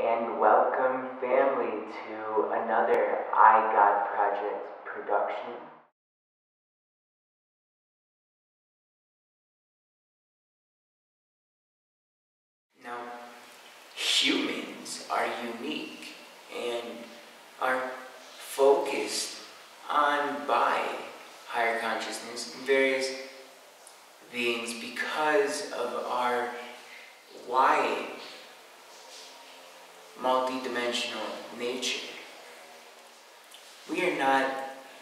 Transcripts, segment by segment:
And welcome, family, to another I God Project production. Now, humans are unique and are focused on by higher consciousness and various beings because of our wide, multidimensional nature. We are not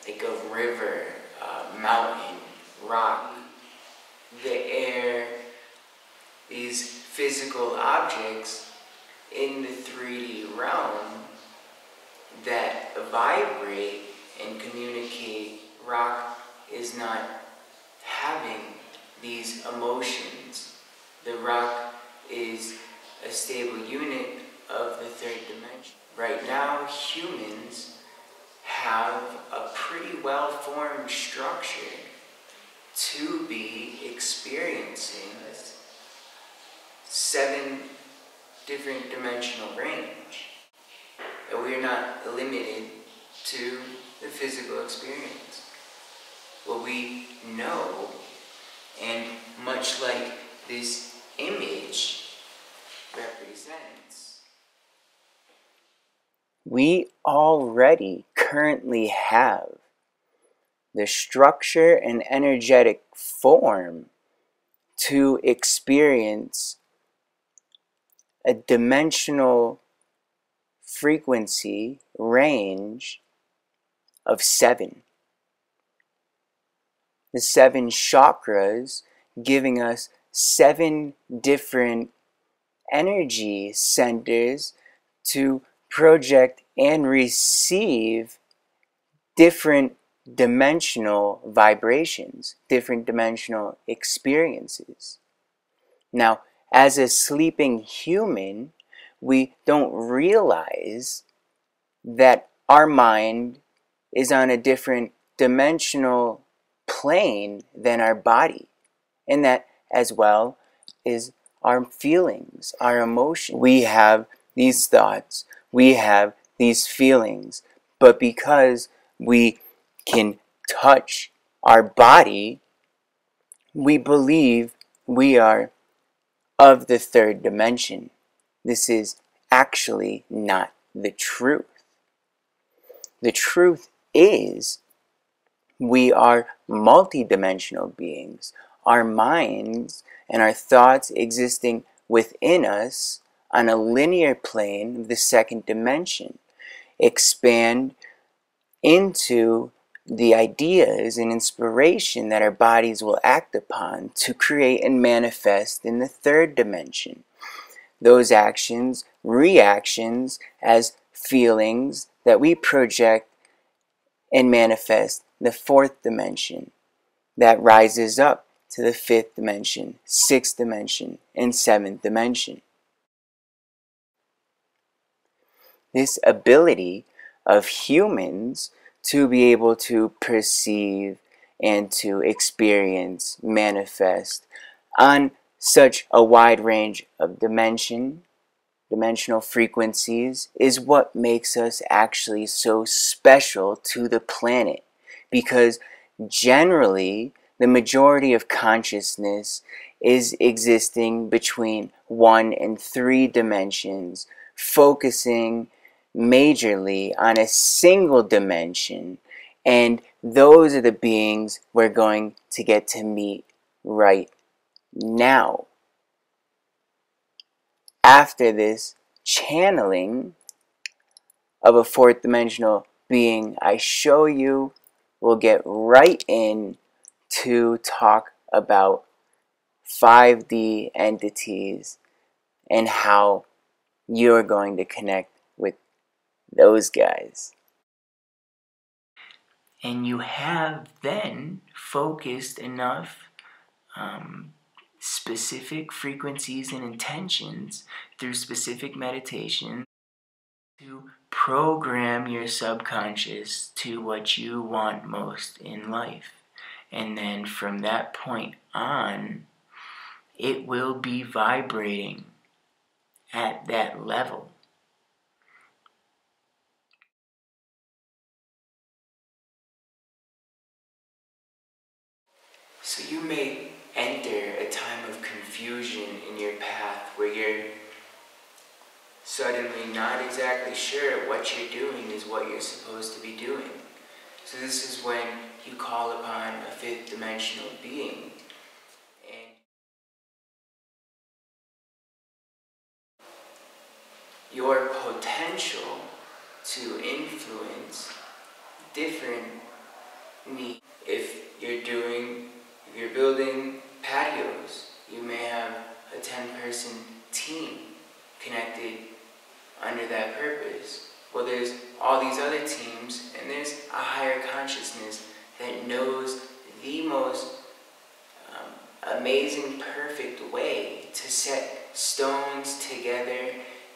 like a river, mountain, rock, the air, these physical objects in the 3D realm that vibrate and communicate. Rock is not having these emotions. The rock is a stable unit of the third dimension. Right now, humans have a pretty well-formed structure to be experiencing 7 different dimensional range. And we are not limited to the physical experience. What we know, and much like this image represents, we already currently have the structure and energetic form to experience a dimensional frequency range of 7. The 7 chakras giving us 7 different energy centers to project and receive different dimensional vibrations, different dimensional experiences. Now, as a sleeping human, we don't realize that our mind is on a different dimensional plane than our body, and that as well is our feelings, our emotions. We have these thoughts, we have these feelings, but because we can touch our body, we believe we are of the third dimension. This is actually not the truth. The truth is we are multidimensional beings. Our minds and our thoughts existing within us on a linear plane of the second dimension expand into the ideas and inspiration that our bodies will act upon to create and manifest in the third dimension. Those actions, reactions as feelings that we project and manifest the fourth dimension that rises up to the fifth dimension, sixth dimension, and seventh dimension. This ability of humans to be able to perceive and to experience, manifest on such a wide range of dimensional frequencies is what makes us actually so special to the planet, because generally the majority of consciousness is existing between 1 and 3 dimensions, focusing majorly on a single dimension, and those are the beings we're going to get to meet right now. After this channeling of a fourth dimensional being I show you, we'll get right in to talk about 5D entities and how you're going to connect with those guys. And you have then focused enough specific frequencies and intentions through specific meditation to program your subconscious to what you want most in life. And then from that point on, it will be vibrating at that level. So you may enter a time of confusion in your path where you're suddenly not exactly sure what you're doing is what you're supposed to be doing. So this is when you call upon a fifth dimensional being. And your potential to influence different needs. If you're building patios, you may have a 10-person team connected under that purpose. Well, there's all these other teams, and there's a higher consciousness that knows the most amazing, perfect way to set stones together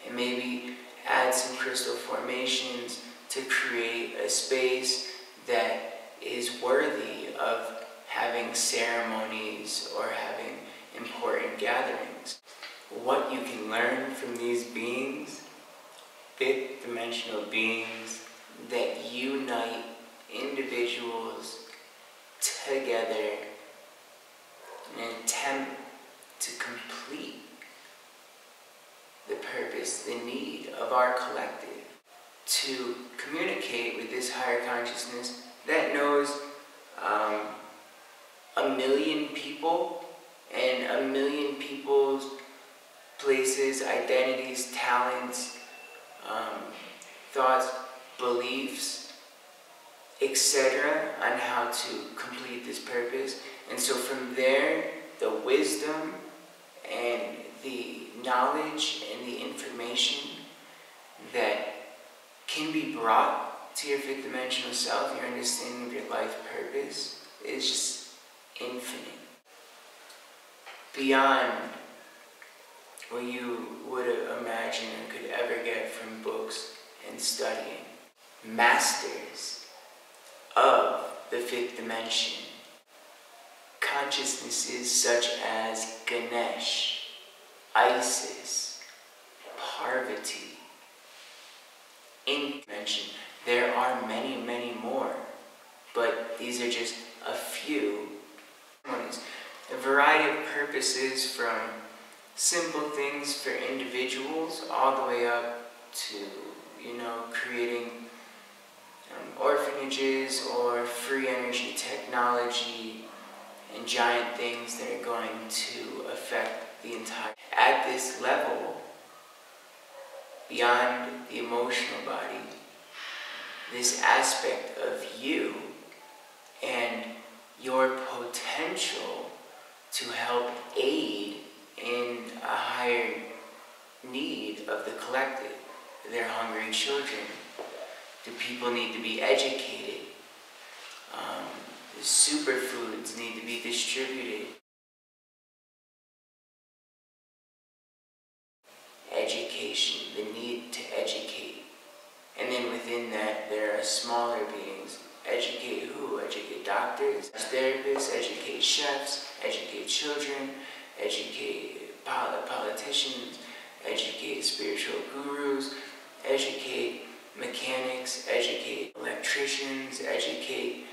and maybe add some crystal formations to create a space that is worthy of having ceremonies or having important gatherings. What you can learn from these beings, fifth dimensional beings that unite individuals together in an attempt to complete the purpose, the need of our collective, to communicate with this higher consciousness that knows 1,000,000 people and 1,000,000 people's places, identities, talents, thoughts, beliefs, etc. on how to complete this purpose. And so from there, the wisdom and the knowledge and the information that can be brought to your fifth dimensional self, your understanding of your life purpose, is just infinite. Beyond what you would imagine or could ever get from books and studying. Masters of the fifth dimension. Consciousnesses such as Ganesh, Isis, Parvati. In dimension, there are many, many more, but these are just a few. A variety of purposes, from simple things for individuals all the way up to, creating orphanages or free energy technology and giant things that are going to affect the entire. At this level, beyond the emotional body, this aspect of you and your potential to help aid in a higher need of the collective. They're hungry children. Do people need to be educated? The superfoods need to be distributed. Education, the need to educate. And then within that, there are smaller beings. Educate who? Educate doctors, therapists, educate chefs, educate children, educate politicians, educate spiritual gurus, educate mechanics, educate electricians, educate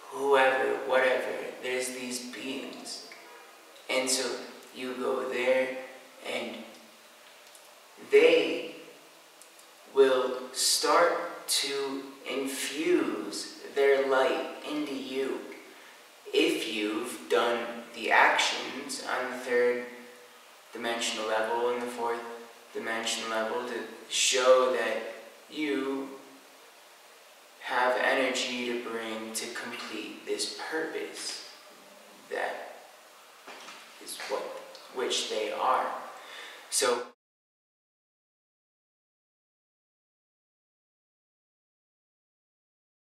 whoever, whatever. There's these beings. And so you go there and they will start to infuse their light into you if you've done the actions on the third dimensional level and the fourth dimensional level to show that you have energy to bring to complete this purpose that is which they are. So